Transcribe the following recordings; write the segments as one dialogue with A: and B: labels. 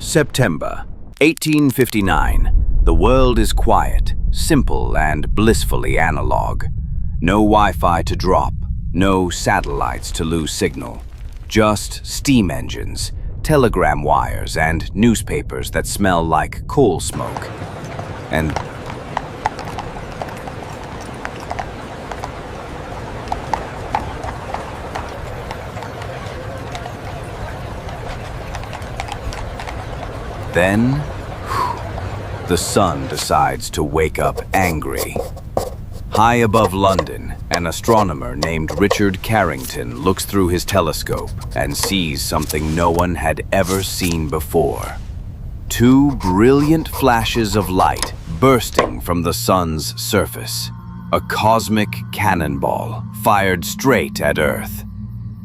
A: September 1859. The world is quiet, simple and blissfully analog. No Wi-Fi to drop, no satellites to lose signal. Just steam engines, telegram wires, and newspapers that smell like coal smoke. And then, the sun decides to wake up angry. High above London, an astronomer named Richard Carrington looks through his telescope and sees something no one had ever seen before. Two brilliant flashes of light bursting from the sun's surface. A cosmic cannonball fired straight at Earth.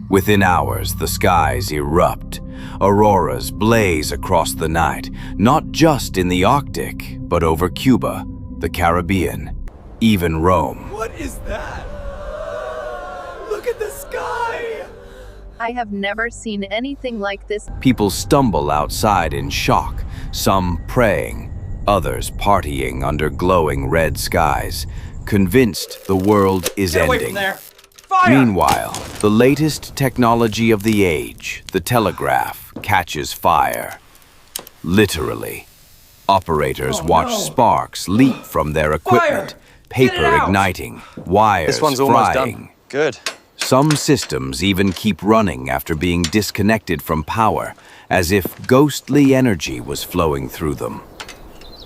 A: Within hours, the skies erupt. Auroras blaze across the night, not just in the Arctic, but over Cuba, the Caribbean, even Rome.
B: What is that? Look at the sky!
C: I have never seen anything like this.
A: People stumble outside in shock, some praying, others partying under glowing red skies, convinced the world is
B: Get away
A: ending.
B: from there! Fire!
A: Meanwhile, the latest technology of the age, the telegraph, catches fire. Literally. Operators watch sparks leap from their equipment, paper igniting, wires
D: This one's almost
A: frying.
D: done. Good.
A: Some systems even keep running after being disconnected from power, as if ghostly energy was flowing through them.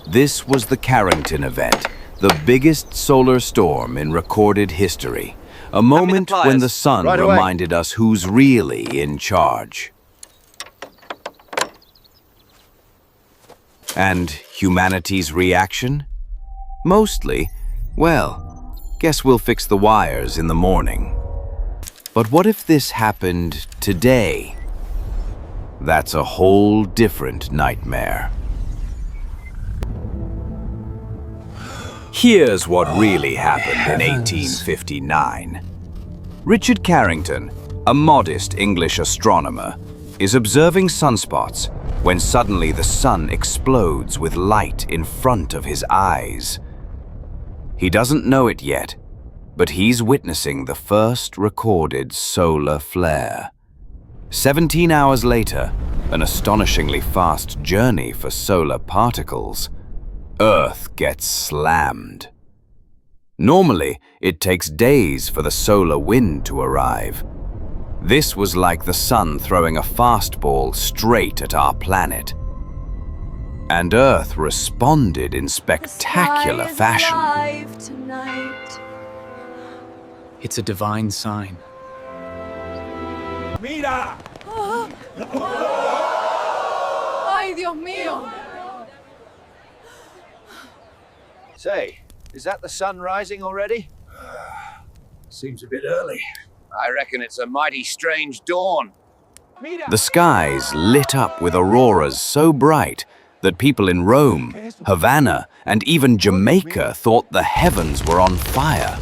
A: This was the Carrington Event, the biggest solar storm in recorded history. A moment when the sun
D: Right away.
A: reminded us who's really in charge. And humanity's reaction? Mostly, well, guess we'll fix the wires in the morning. But what if this happened today? That's a whole different nightmare. Here's what really happened in 1859. Richard Carrington, a modest English astronomer, is observing sunspots when suddenly the sun explodes with light in front of his eyes. He doesn't know it yet, but he's witnessing the first recorded solar flare. 17 hours later, an astonishingly fast journey for solar particles, Earth gets slammed. Normally, it takes days for the solar wind to arrive. This was like the sun throwing a fastball straight at our planet. And Earth responded in spectacular fashion.
E: It's a divine sign.
B: Mira!
C: Ay, Dios mío!
F: Say, is that the sun rising already?
B: Seems a bit early.
F: I reckon it's a mighty strange dawn.
A: The skies lit up with auroras so bright that people in Rome, Havana, and even Jamaica thought the heavens were on fire.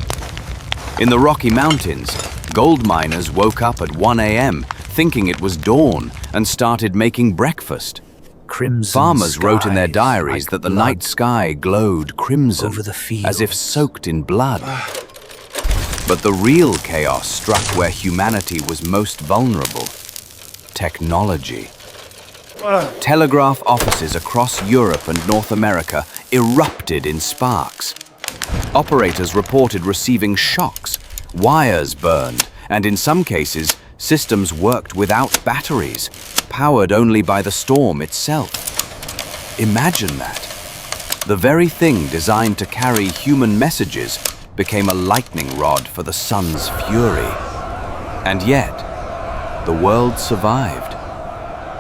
A: In the Rocky Mountains, gold miners woke up at 1 a.m. thinking it was dawn and started making breakfast.
E: Crimson
A: Farmers wrote in their
E: skies
A: diaries
E: like
A: that the
E: blood
A: night sky glowed crimson,
E: over the fields.
A: as if soaked in blood. But the real chaos struck where humanity was most vulnerable: technology. Telegraph offices across Europe and North America erupted in sparks. Operators reported receiving shocks, wires burned, and in some cases, systems worked without batteries, powered only by the storm itself. Imagine that. The very thing designed to carry human messages became a lightning rod for the sun's fury. And yet, the world survived.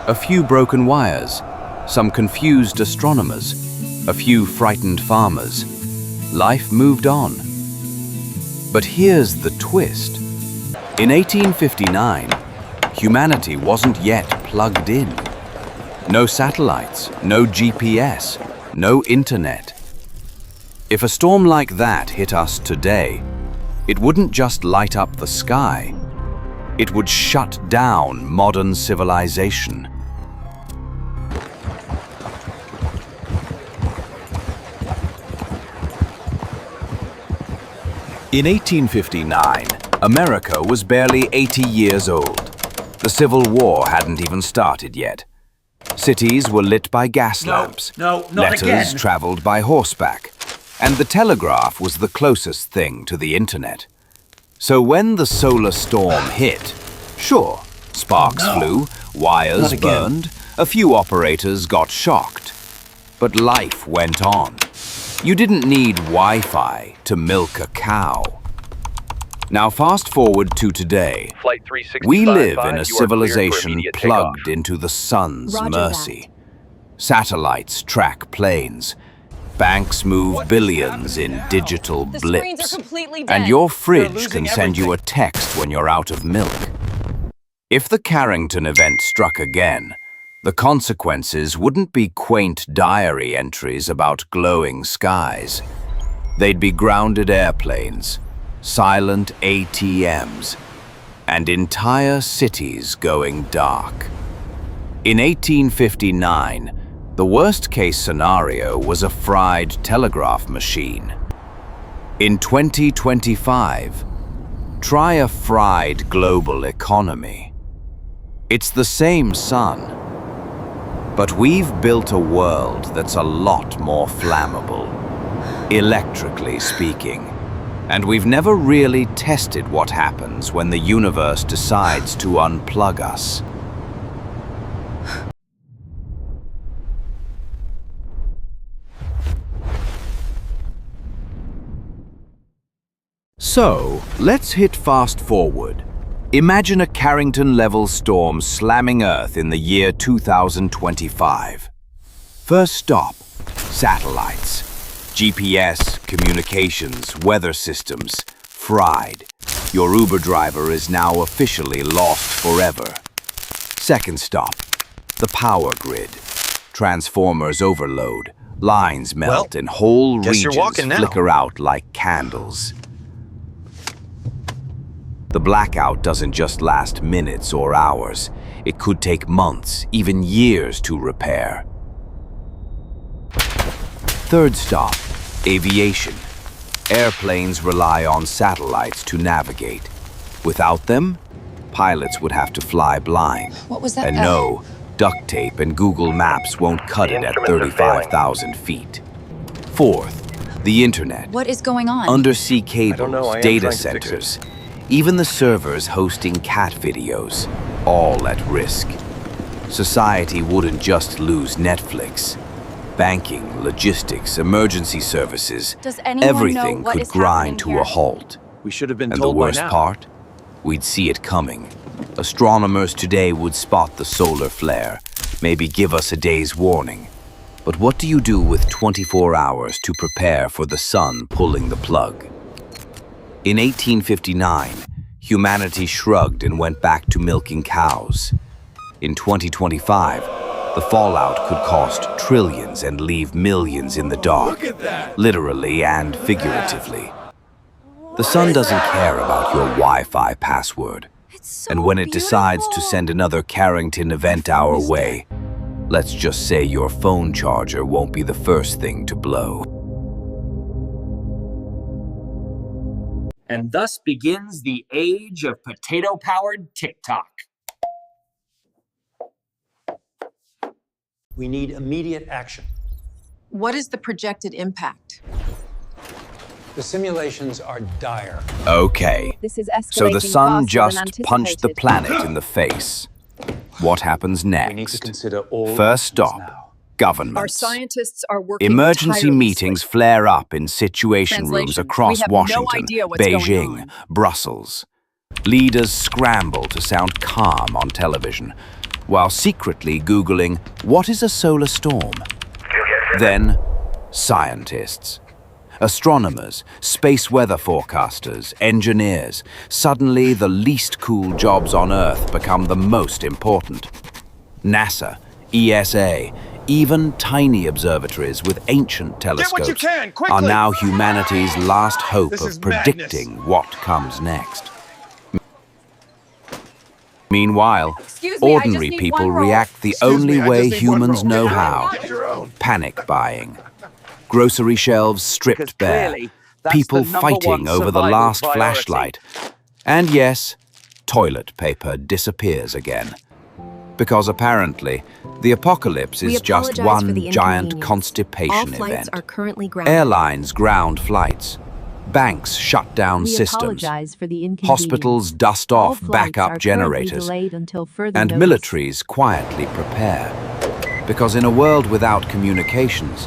A: A few broken wires, some confused astronomers, a few frightened farmers. Life moved on. But here's the twist. In 1859, humanity wasn't yet plugged in. No satellites, no GPS, no internet. If a storm like that hit us today, it wouldn't just light up the sky. It would shut down modern civilization. In 1859, America was barely 80 years old. The Civil War hadn't even started yet. Cities were lit by gas lamps.
B: not
A: Letters
B: again.
A: traveled by horseback. And the telegraph was the closest thing to the internet. So when the solar storm hit, sure, sparks flew, wires
B: Not again.
A: burned, a few operators got shocked. But life went on. You didn't need Wi-Fi to milk a cow. Now fast forward to today.
D: Flight 365,
A: We live in a
D: you are cleared for
A: civilization
D: immediate
A: plugged
D: takeoff.
A: into the sun's
C: Roger
A: mercy. Satellites track planes. Banks move billions in digital
G: The screens
A: blips.
G: are completely dead.
A: And your
B: They're
A: fridge
B: losing
A: can send you a text when you're out of milk. If the Carrington Event struck again, the consequences wouldn't be quaint diary entries about glowing skies. They'd be grounded airplanes, silent ATMs, and entire cities going dark. In 1859, the worst-case scenario was a fried telegraph machine. In 2025, try a fried global economy. It's the same sun, but we've built a world that's a lot more flammable, electrically speaking. And we've never really tested what happens when the universe decides to unplug us. So, let's hit fast forward. Imagine a Carrington-level storm slamming Earth in the year 2025. First stop, satellites. GPS, communications, weather systems, fried. Your Uber driver is now officially lost forever. Second stop, the power grid. Transformers overload, lines melt, and whole
F: guess you're
A: regions
F: walking now.
A: flicker out like candles. The blackout doesn't just last minutes or hours. It could take months, even years to repair. Third stop, aviation. Airplanes rely on satellites to navigate. Without them, pilots would have to fly blind.
G: What was that?
A: And no, duct tape and Google Maps won't cut it at
D: instruments are failing.
A: 35,000 feet. Fourth, the internet.
G: What is going on?
A: Undersea
D: know,
A: cables,
D: I am
A: data
D: trying to fix
A: centers, even the servers hosting cat videos, all at risk. Society wouldn't just lose Netflix. Banking, logistics, emergency services,
G: Does anyone
A: everything
G: know what
A: could
G: is
A: grind to
G: happening
A: a
G: here?
A: halt.
F: We should have been
A: And the
F: told
A: worst
F: by now.
A: part? We'd see it coming. Astronomers today would spot the solar flare, maybe give us a day's warning. But what do you do with 24 hours to prepare for the sun pulling the plug? In 1859, humanity shrugged and went back to milking cows. In 2025, the fallout could cost trillions and leave millions in the dark, literally and figuratively. The sun doesn't care about your Wi-Fi password. And when it decides to send another Carrington event our way, let's just say your phone charger won't be the first thing to blow.
B: And thus begins the age of potato-powered TikTok. We need immediate action.
H: What is the projected impact?
I: The simulations are dire.
A: Okay,
C: This is
A: so the
C: escalating
A: sun
C: faster
A: just
C: than
A: punched the
C: anticipated.
A: planet in the face. What happens
I: We need to
A: next?
I: consider all
A: First
I: options
A: stop,
I: now.
H: Our
A: governments.
H: scientists are working
A: Emergency
H: tirelessly.
A: meetings flare up in situation rooms
H: Translation,
A: across
H: we have no
A: Washington,
H: idea what's going
A: Beijing,
H: on.
A: Brussels. Leaders scramble to sound calm on television, while secretly Googling, what is a solar storm? Then, scientists. Astronomers, space weather forecasters, engineers. Suddenly, the least cool jobs on Earth become the most important. NASA, ESA, even tiny observatories with ancient telescopes
F: what you can,
A: are
F: quickly!
A: now humanity's last hope
F: This
A: of
F: is madness.
A: predicting what comes next. Meanwhile,
G: Excuse me, I just
A: ordinary
G: need
A: people
G: one roll.
A: react the
F: Excuse
A: only
F: me, I
A: way
F: just need one
A: humans
F: roll.
A: know
F: Get your
A: how.
F: own. Get your own.
A: Panic buying. Grocery shelves stripped
J: Because
A: bare.
J: clearly,
F: That's
A: people
F: the number
A: fighting
F: one
A: over the
F: survival
A: last
F: priority.
A: flashlight. And yes, toilet paper disappears again. Because apparently, the apocalypse is just one giant constipation
D: All flights
A: event.
D: are currently grounded.
A: Airlines ground flights. Banks shut down systems. Hospitals dust off backup generators. And militaries quietly prepare. Because in a world without communications,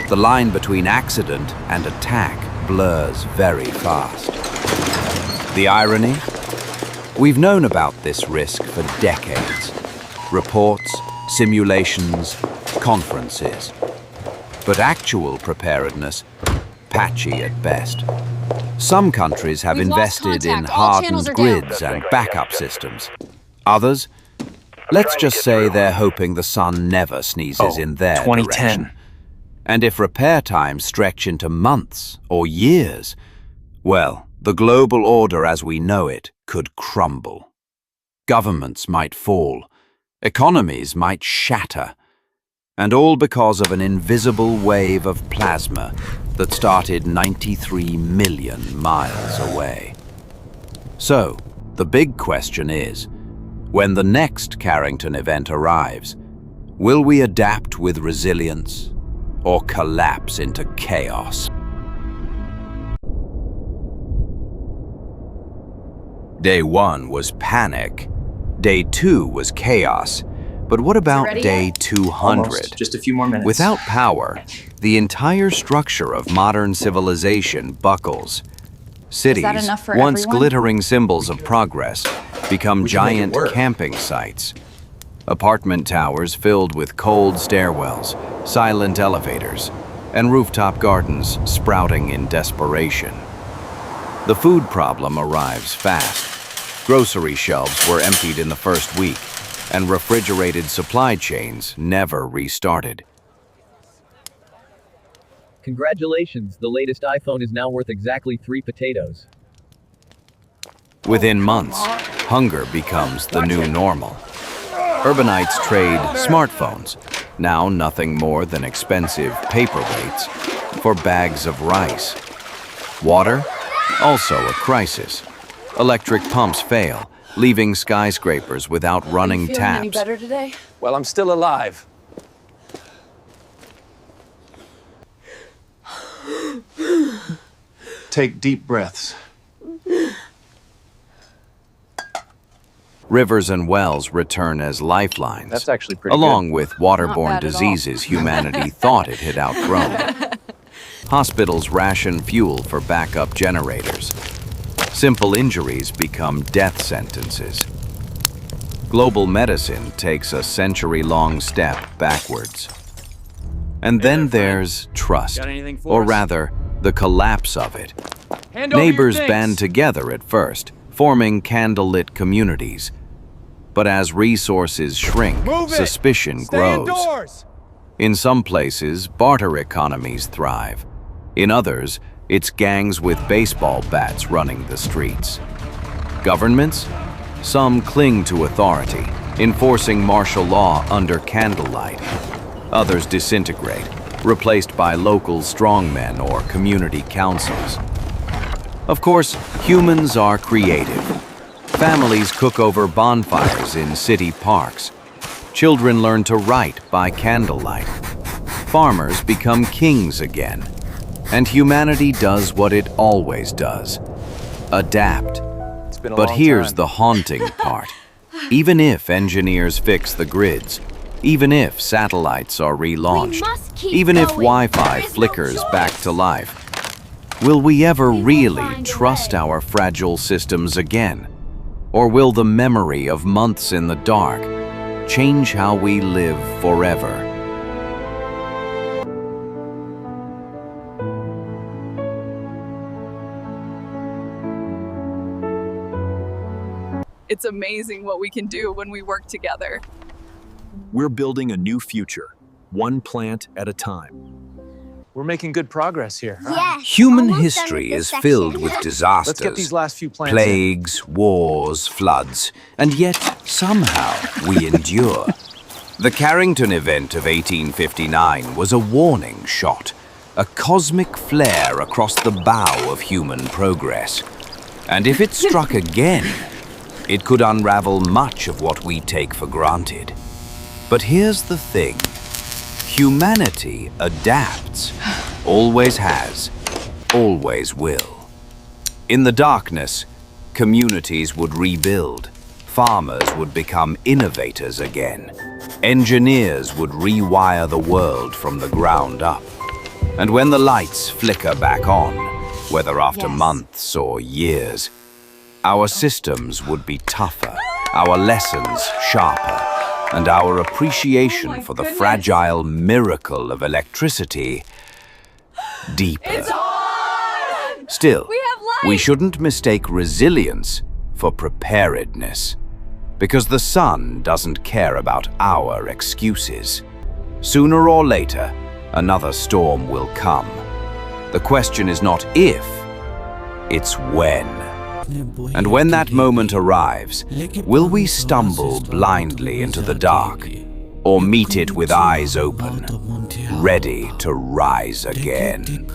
A: the line between accident and attack blurs very fast. The irony? We've known about this risk for decades. Reports, simulations, conferences. But actual preparedness, patchy at best. Some countries have invested in hardened grids and backup systems. Others, let's just say they're hoping the sun never sneezes in their
E: 2010.
A: direction. And if repair times stretch into months or years, well, the global order as we know it could crumble. Governments might fall. Economies might shatter. And all because of an invisible wave of plasma that started 93 million miles away. So, the big question is, when the next Carrington event arrives, will we adapt with resilience or collapse into chaos? Day 1 was panic. Day 2 was chaos. But what about day 200?
E: Almost. Just a few more minutes.
A: Without power, the entire structure of modern civilization buckles. Cities, once glittering symbols of progress, become giant camping sites. Apartment towers filled with cold stairwells, silent elevators, and rooftop gardens sprouting in desperation. The food problem arrives fast. Grocery shelves were emptied in the first week, and refrigerated supply chains never restarted.
G: Congratulations, the latest iPhone is now worth exactly 3 potatoes.
A: Within months, hunger becomes the new normal. Urbanites trade smartphones, now nothing more than expensive paperweights, for bags of rice. Water? Also a crisis. Electric pumps fail, leaving skyscrapers without running taps.
C: Any better today?
F: Well, I'm still alive.
B: Take deep breaths.
A: Rivers and wells return as lifelines.
F: That's actually pretty
A: along with waterborne
C: Not bad at all.
A: diseases humanity thought it had outgrown. Hospitals ration fuel for backup generators. Simple injuries become death sentences. Global medicine takes a century-long step backwards. And then there's trust, or rather, the collapse of it. Neighbors band together at first, forming candlelit communities. But as resources shrink, suspicion grows. In some places, barter economies thrive. In others, it's gangs with baseball bats running the streets. Governments? Some cling to authority, enforcing martial law under candlelight. Others disintegrate, replaced by local strongmen or community councils. Of course, humans are creative. Families cook over bonfires in city parks. Children learn to write by candlelight. Farmers become kings again. And humanity does what it always does: adapt. But here's the haunting part. Even if engineers fix the grids, even if satellites are relaunched, even if Wi-Fi flickers back to life, will we ever really trust our fragile systems again? Or will the memory of months in the dark change how we live forever?
J: It's amazing what we can do when we work together.
K: We're building a new future, one plant at a time.
F: We're making good progress here.
A: Human history is filled with disasters,
F: Let's get these last few plants
A: plagues, wars, floods, and yet somehow we endure. The Carrington Event of 1859 was a warning shot, a cosmic flare across the bow of human progress. And if it struck again, it could unravel much of what we take for granted. But here's the thing. Humanity adapts, always has, always will. In the darkness, communities would rebuild, farmers would become innovators again, engineers would rewire the world from the ground up. And when the lights flicker back on, whether after months or years, our systems would be tougher, our lessons sharper, and our appreciation for the fragile miracle of electricity deeper. Still, we shouldn't mistake resilience for preparedness, because the sun doesn't care about our excuses. Sooner or later, another storm will come. The question is not if, it's when. And when that moment arrives, will we stumble blindly into the dark, or meet it with eyes open, ready to rise again?